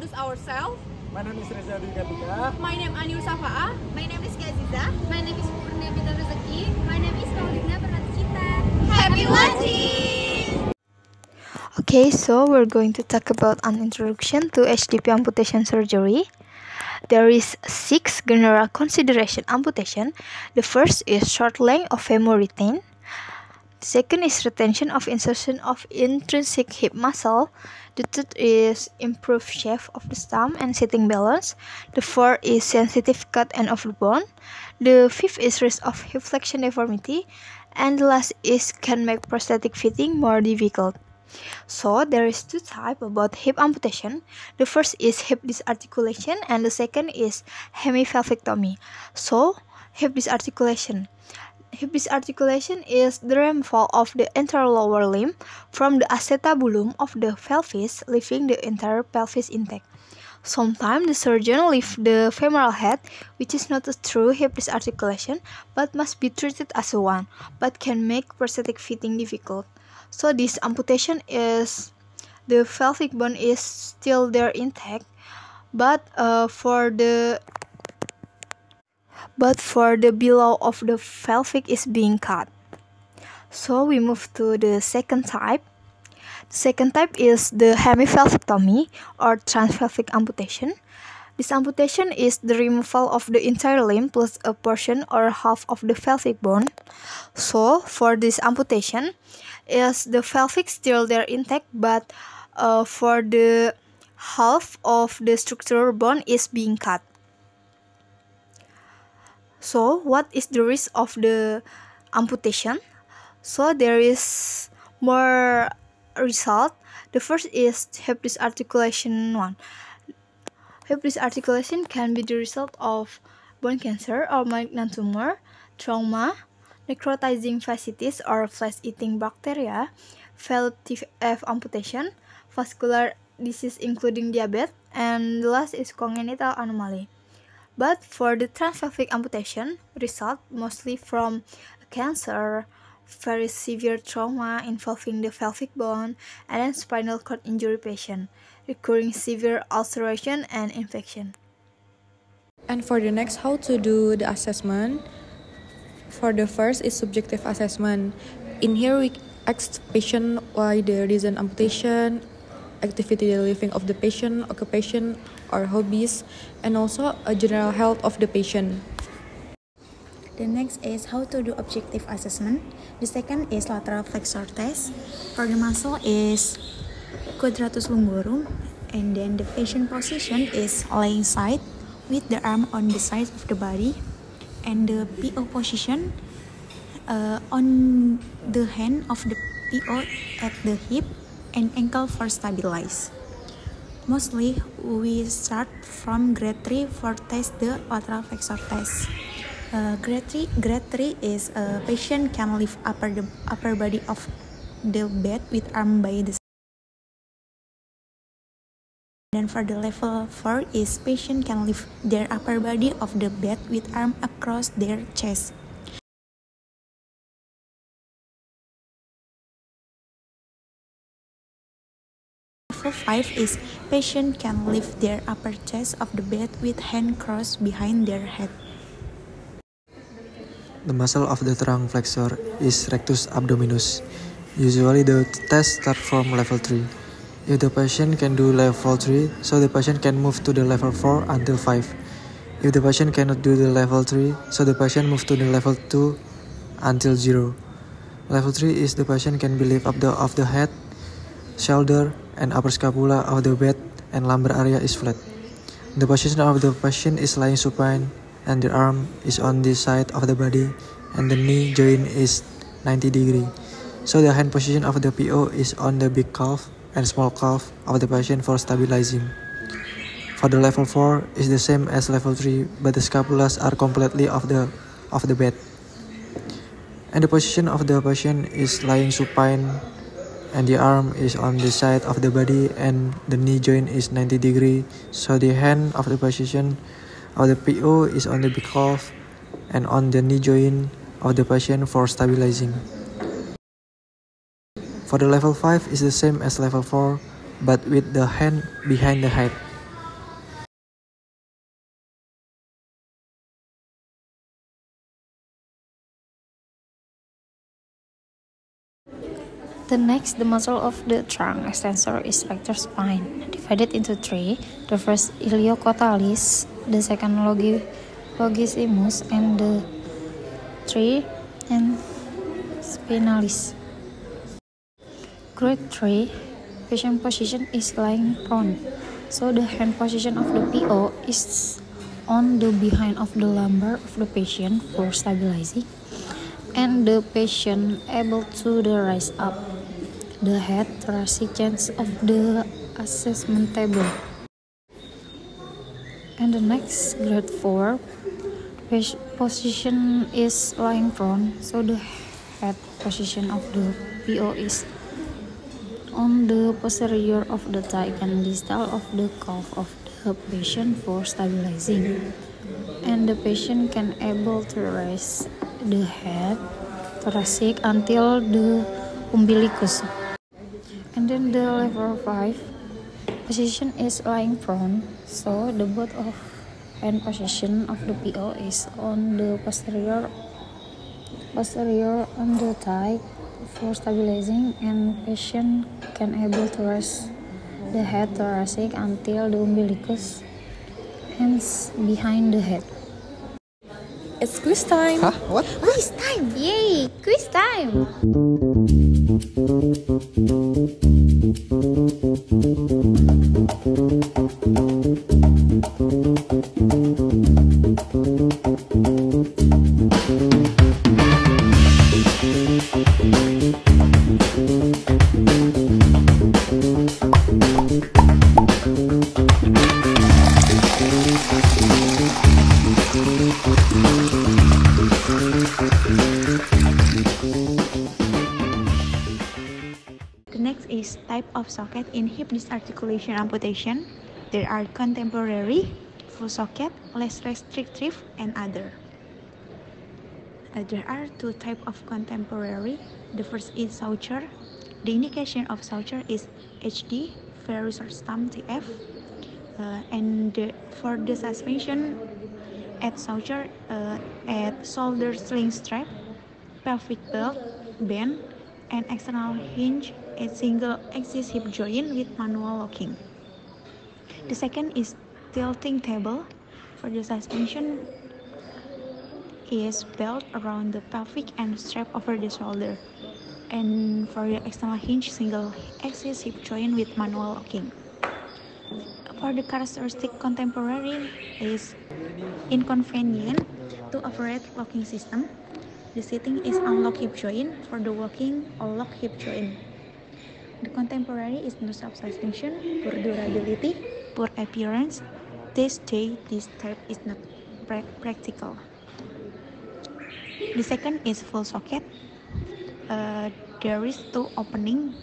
introduce ourselves. My name is Reza Dika. My name Anil Safa'a. My name is Gaziza. My name is Purnamita Rezeki. My name is Paulina Pernatcita. Happy watching! Okay, so we're going to talk about an introduction to HDP amputation surgery. There is 6 general consideration amputation. The first is short length of femur retain. The second is retention of insertion of intrinsic hip muscle. The third is improved shape of the stump and sitting balance. The fourth is sensitive cut end of the bone. The fifth is risk of hip flexion deformity. And the last is can make prosthetic fitting more difficult. So there is 2 types about hip amputation. The first is hip disarticulation and the second is hemipelvectomy. So hip disarticulation. Hip disarticulation is the removal of the entire lower limb from the acetabulum of the pelvis, leaving the entire pelvis intact. Sometimes the surgeon leaves the femoral head, which is not a true hip disarticulation, but must be treated as one, but can make prosthetic fitting difficult. So this amputation is the pelvic bone is still there intact, but for the below of the pelvic is being cut. So we move to the second type. The second type is the hemipelvectomy or transpelvic amputation. This amputation is the removal of the entire limb plus a portion or half of the pelvic bone. So for this amputation, is the pelvic still there intact, but for the half of the structural bone is being cut. So what is the risk of the amputation? So there is more result. The first is hip disarticulation 1. Hip disarticulation can be the result of bone cancer or malignant tumor, trauma, necrotizing fasciitis or flesh-eating bacteria, failed TF amputation, vascular disease including diabetes, and the last is congenital anomaly. But for the transpelvic amputation, result mostly from cancer, very severe trauma involving the pelvic bone, and then spinal cord injury patient, recurring severe ulceration and infection. And for the next, how to do the assessment. For the first is subjective assessment. In here we ask patient why there is an amputation, activity daily living of the patient, occupation or hobbies, and also a general health of the patient. The next is how to do objective assessment. The second is lateral flexor test. For the muscle is quadratus lumborum, and then the patient position is laying side with the arm on the side of the body, and the PO position on the hand of the PO at the hip and ankle for stabilize. Mostly we start from grade 3 for test the lateral flexor test. Grade 3 is a patient can lift upper body of the bed with arm by the side. Then for the level 4 is patient can lift their upper body of the bed with arm across their chest. Level 5 is patient can lift their upper chest of the bed with hand crossed behind their head. The muscle of the trunk flexor is rectus abdominis. Usually the test starts from level 3. If the patient can do level 3, so the patient can move to the level 4 until 5. If the patient cannot do the level 3, so the patient moves to the level 2 until 0. Level 3 is the patient can be lift up of the head, shoulder, and upper scapula of the bed, and lumbar area is flat. The position of the patient is lying supine, and the arm is on the side of the body, and the knee joint is 90 degree. So the hand position of the PO is on the big calf and small calf of the patient for stabilizing. For the level 4 is the same as level 3, but the scapulas are completely off the bed. And the position of the patient is lying supine, and the arm is on the side of the body, and the knee joint is 90 degree. So the hand of the position of the PO is on the big calf and on the knee joint of the patient for stabilizing. For the level 5 is the same as level 4, but with the hand behind the head. The next, the muscle of the trunk extensor is rectus spine, divided into three. The first iliocotalis, the second longissimus, and the three and spinalis. Grade 3, patient position is lying prone, so the hand position of the PO is on the behind of the lumbar of the patient for stabilizing, and the patient able to rise up the head thoracic change of the assessment table. And the next, grade 4, position is lying prone, so the head position of the PO is on the posterior of the thigh and distal of the calf of the patient for stabilizing, and the patient can able to raise the head thoracic until the umbilicus. And then the level 5 position is lying prone, so the both of hand position of the PO is on the posterior on the thigh for stabilizing, and patient can able to raise the head thoracic until the umbilicus, hands behind the head. It's quiz time! Huh? What? Quiz time! Yay! Quiz time! The next is type of socket in hip disarticulation amputation. There are contemporary, full socket, less restrictive, and other. There are two types of contemporary. The first is suture. The indication of suture is HD, varus or stump TF. For the suspension, add suture at shoulder sling strap, pelvic belt, band, and external hinge at single axis hip joint with manual locking. The second is tilting table. For the suspension is belt around the pelvic and strap over the shoulder. And for the external hinge, single axis hip joint with manual locking. For the characteristic contemporary is inconvenient to operate locking system. The sitting is unlock hip joint. For the walking, lock hip joint. The contemporary is no suspension, poor durability, poor appearance. This type is not practical. The second is full socket. There is two opening.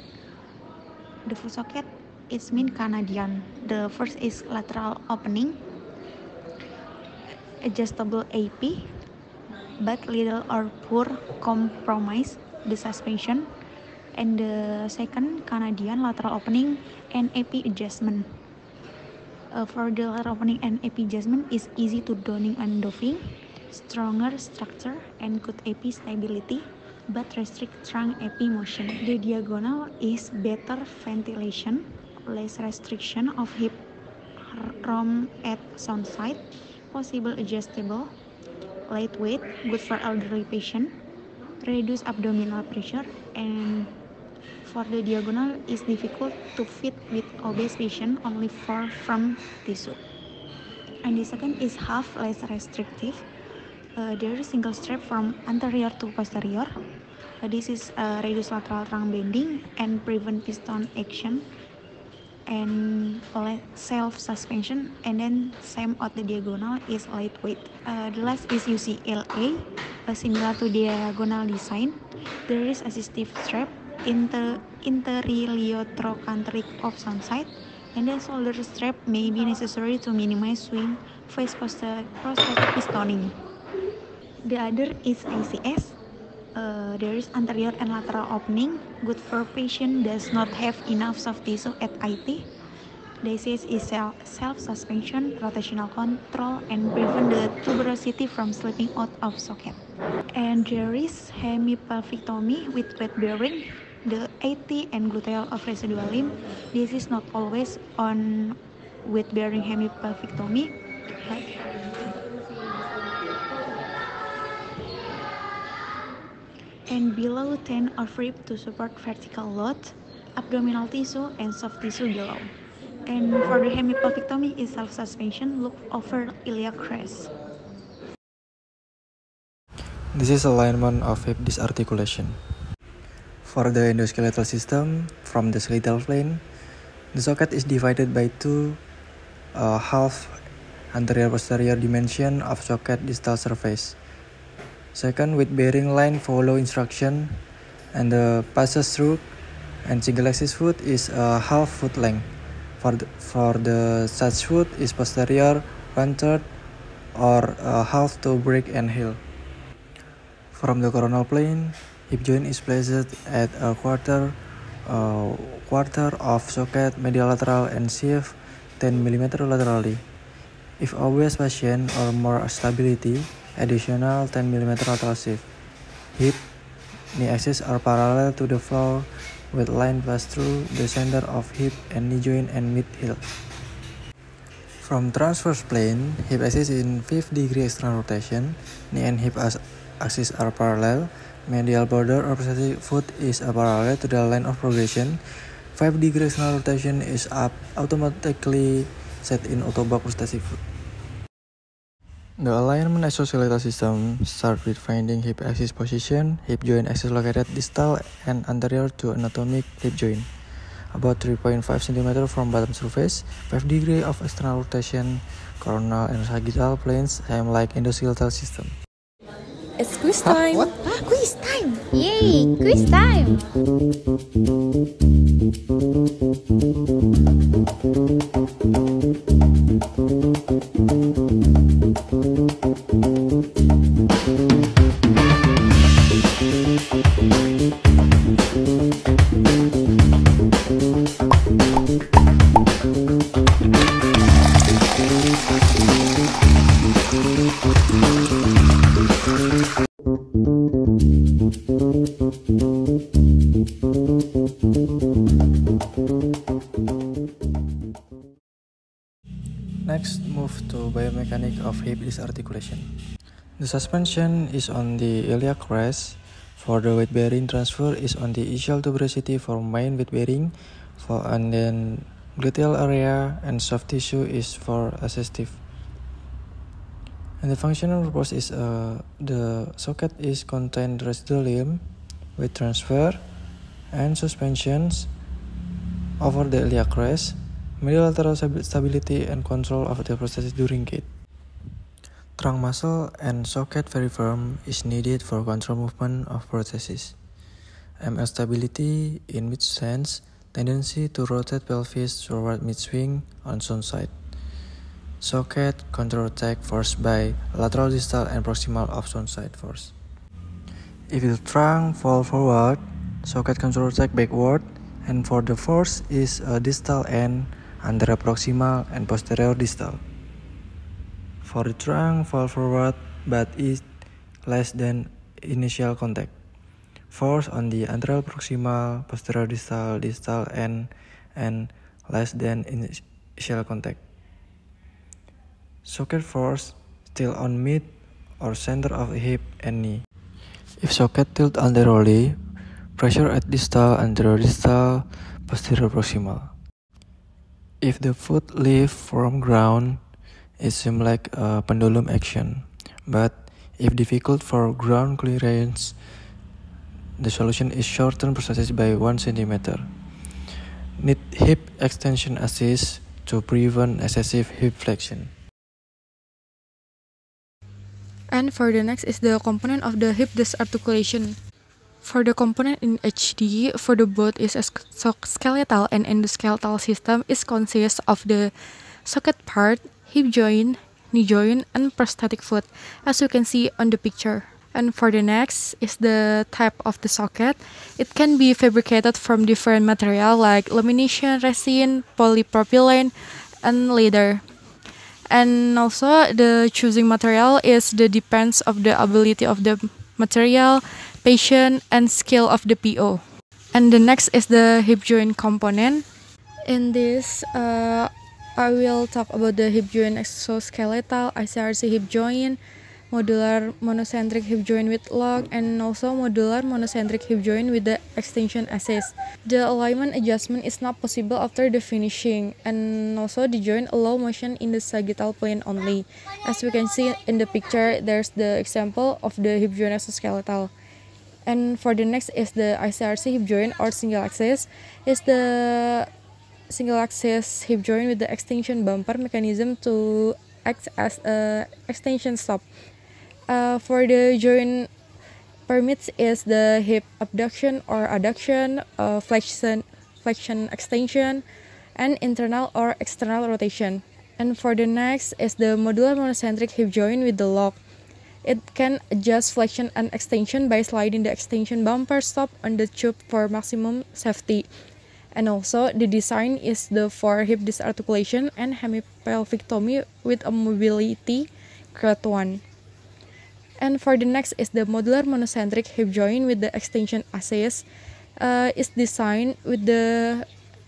The full socket is mean Canadian. The first is lateral opening, adjustable AP, but little or poor compromise the suspension. And the second Canadian lateral opening and AP adjustment. For the lateral opening and AP adjustment is easy to donning and doffing, stronger structure and good AP stability, but restrict trunk AP motion. The diagonal is better ventilation, less restriction of hip room at sound side, possible adjustable, lightweight, good for elderly patient, reduce abdominal pressure, and for the diagonal is difficult to fit with obese patient only for firm tissue. And the second is half less restrictive. There is single strap from anterior to posterior. This is reduce lateral trunk bending and prevent piston action and self suspension. And then same at the diagonal is lightweight. The last is UCLA, similar to diagonal design. There is assistive strap interiliotrophanteric of sound side, and then shoulder strap may be necessary to minimize swing face prosthetic pistoning. The other is ICS. There is anterior and lateral opening, good for patient does not have enough soft tissue at IT. The ICS is self-suspension, rotational control, and prevent the tuberosity from slipping out of socket. And there is hemipelvectomy with weight bearing. the AT and gluteal of residual limb. This is not always on weight-bearing hemipelvectomy, and below 10 of rib to support vertical load, abdominal tissue and soft tissue below. And for the hemipelvectomy is self-suspension, look over iliac crest. This is alignment of hip disarticulation. For the endoskeletal system, from the skeletal plane, the socket is divided by two half anterior-posterior dimension of socket distal surface. Second, weight-bearing line follow instruction, and the passes through, and single axis foot is a half foot length. For the such foot is posterior 1/3 or half to break and heel. From the coronal plane, hip joint is placed at a quarter of socket medial lateral and sheave 10 mm laterally. If obvious patient or more stability, additional 10 mm lateral sheave. Hip, knee axis are parallel to the floor with line pass through the center of hip and knee joint and mid heel. From transverse plane, hip axis in 5 degree external rotation, knee and hip axis are parallel, medial border of prosthetic foot is parallel to the line of progression. 5 degree external rotation is automatically set in autoback prosthetic foot. The alignment exoskeletal system starts with finding hip axis position. Hip joint axis located distal and anterior to anatomic hip joint, about 3.5 cm from bottom surface, 5 degree of external rotation, coronal and sagittal planes, same like endoskeletal system. It's quiz time! What? Quiz time! Yay! Quiz time! Next, move to biomechanics of hip disarticulation. The suspension is on the iliac crest. For the weight bearing, transfer is on the ischial tuberosity for main weight bearing, and then gluteal area and soft tissue is for assistive. And the functional purpose is the socket is contained residual limb with transfer and suspensions over the iliac crest, medial lateral stability and control of the prosthesis during gait. Trunk muscle and socket very firm is needed for control movement of prosthesis. ML stability in mid sense, tendency to rotate pelvis toward mid swing on sound side. Socket control attack forced by lateral distal and proximal of sound side force. If the trunk fall forward, socket control attack backward, and for the force is a distal end, anterior proximal and posterior distal. For the trunk fall forward but is less than initial contact. Force on the anterior proximal, posterior distal end, and less than initial contact. Socket force still on mid or center of hip and knee. If socket tilt anteriorly, pressure at distal, anterior distal, posterior proximal. If the foot lift from ground, it seems like a pendulum action. But if difficult for ground clearance, the solution is shorten prosthesis by 1 cm. Need hip extension assist to prevent excessive hip flexion. And for the next is the component of the hip disarticulation. For the component in HD, for the both is a skeletal and endoskeletal system is consists of the socket part, hip joint, knee joint, and prosthetic foot, as you can see on the picture. And for the next is the type of the socket. It can be fabricated from different material like lamination, resin, polypropylene, and leather. And also the choosing material is the depends of the ability of the material, patient, and skill of the PO. And the next is the hip joint component. In this, I will talk about the hip joint exoskeletal, ICRC hip joint, modular monocentric hip joint with lock, and also modular monocentric hip joint with the extension assist. The alignment adjustment is not possible after the finishing, and also the joint allow motion in the sagittal plane only. As we can see in the picture, there's the example of the hip joint exoskeletal. And for the next is the ICRC hip joint or single axis. Is the single axis hip joint with the extension bumper mechanism to act as a extension stop. For the joint permits is the hip abduction or adduction, flexion extension, and internal or external rotation. And for the next is the modular monocentric hip joint with the lock. It can adjust flexion and extension by sliding the extension bumper stop on the tube for maximum safety. And also the design is for hip disarticulation and hemipelvictomy with a mobility grade 1. And for the next is the modular monocentric hip joint with the extension assist. Is designed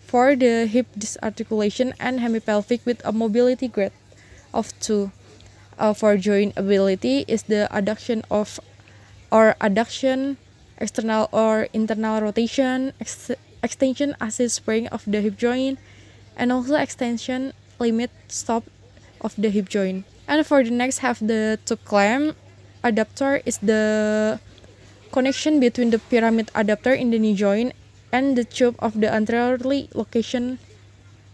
for the hip disarticulation and hemipelvic with a mobility grade of 2. For joint ability is the adduction adduction, external or internal rotation, extension assist spring of the hip joint, and also extension limit stop of the hip joint. And for the next have the tube clamp adapter is the connection between the pyramid adapter in the knee joint and the tube of the anteriorly location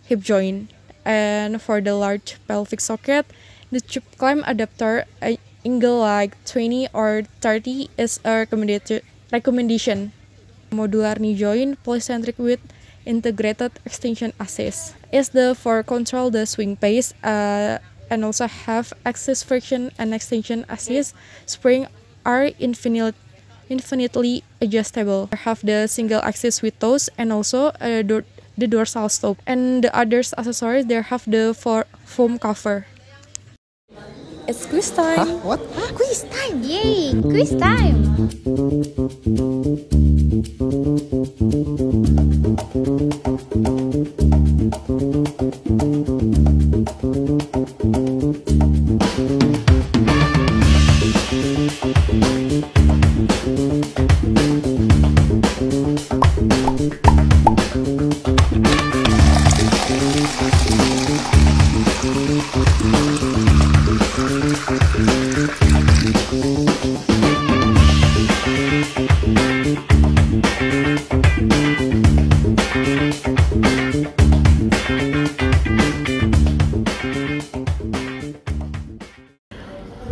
hip joint. And for the large pelvic socket, the tube clamp adapter angle like 20 or 30 is a recommendation. Modular knee joint polycentric with integrated extension assist is for control the swing pace and also have axis friction and extension assist spring are infinitely adjustable. Have the single axis with toes and also the dorsal stop. And the others accessories there have the foam cover. It's quiz time. What? Quiz time! Yay! Quiz time!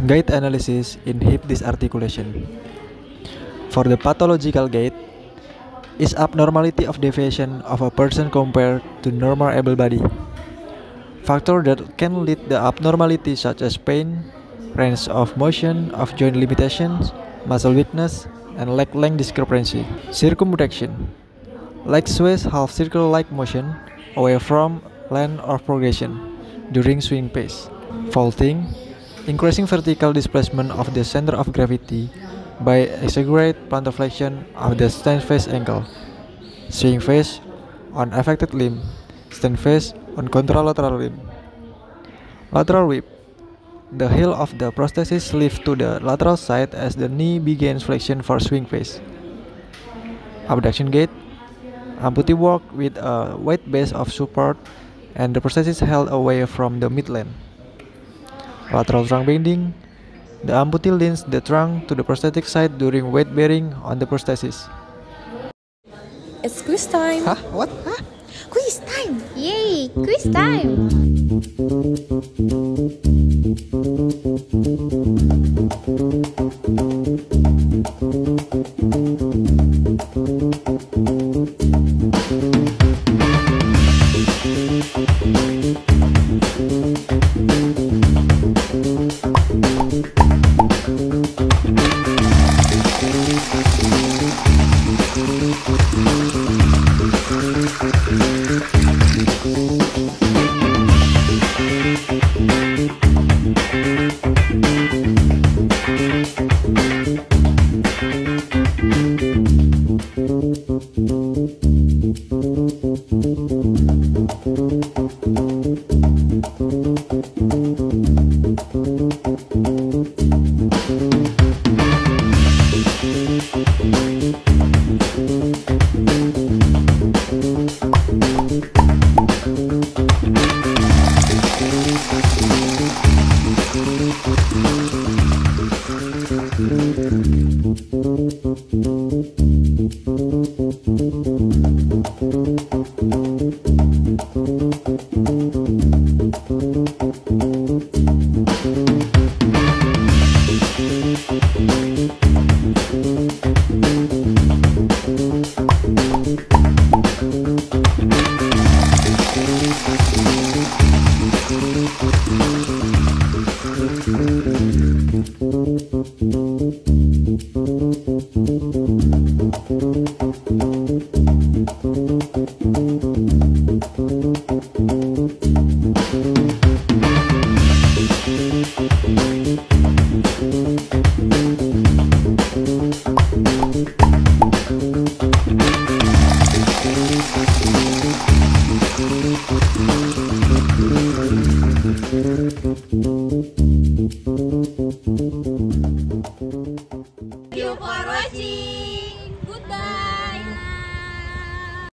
Gait analysis in hip disarticulation. For the pathological gait, is abnormality of deviation of a person compared to normal able body. Factors that can lead the abnormality such as pain, range of motion of joint limitations, muscle weakness, and leg length discrepancy. Circumflexion. Leg sways half circle-like motion away from line of progression during swing pace. Vaulting. Increasing vertical displacement of the center of gravity by exaggerate plantar flexion of the stand face ankle. Swing face on affected limb. Stand face on contralateral limb. Lateral whip. The heel of the prosthesis lifts to the lateral side as the knee begins flexion for swing face. Abduction gait. Amputee walk with a weight base of support and the prosthesis held away from the midline. Lateral trunk bending. The amputee leans the trunk to the prosthetic side during weight bearing on the prosthesis. It's quiz time. What? Quiz time! Yay! Quiz time!